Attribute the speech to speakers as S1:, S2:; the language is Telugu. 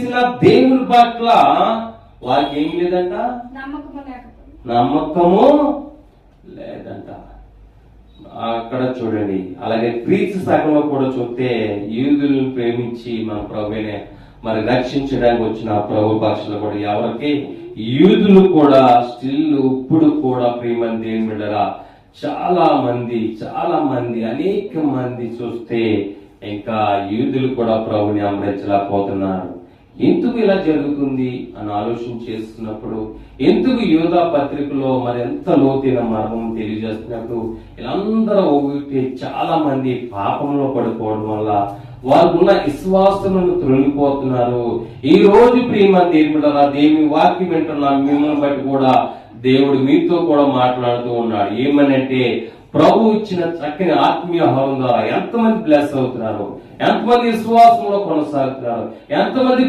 S1: చేసిన దేవుని పట్ల వారికి ఏం లేదంట, నమ్మకము లేదంట. అక్కడ చూడండి. అలాగే క్రీస్తు సంఘంలో కూడా చూస్తే యూదులను ప్రేమించి మన ప్రభువునే మరి రక్షించడానికి వచ్చిన ప్రభు పక్షులు కూడా ఎవరికి యూదులు కూడా స్టిల్ ఇప్పుడు కూడా ప్రియమైన దేవుని బిడ్డలారా చాలా మంది అనేక మంది చూస్తే ఇంకా యూదులు కూడా ప్రభుని అమరించలేకపోతున్నారు. ఎందుకు ఇలా జరుగుతుంది అని ఆలోచన చేస్తున్నప్పుడు, ఎందుకు యూదా పత్రికలో మరి ఎంత లోతైన మర్మం తెలియజేస్తున్నప్పుడు వీళ్ళందరూ ఒకటి చాలా మంది పాపంలో పడిపోవడం వల్ల వారుకున్న విశ్వాసములను తొలగిపోతున్నారు. ఈ రోజు ప్రియమైన దేవుని వాక్యం వింటున్న మిమ్మల్ని బట్టి కూడా దేవుడు మీతో కూడా మాట్లాడుతూ ఉన్నాడు. ఏమనంటే, ప్రభు ఇచ్చిన చక్కని ఆత్మీయ ఆహారం ద్వారా ఎంతమంది బ్లెస్ అవుతున్నారు, ఎంతమంది విశ్వాసంలో కొనసాగుతున్నారు, ఎంతమంది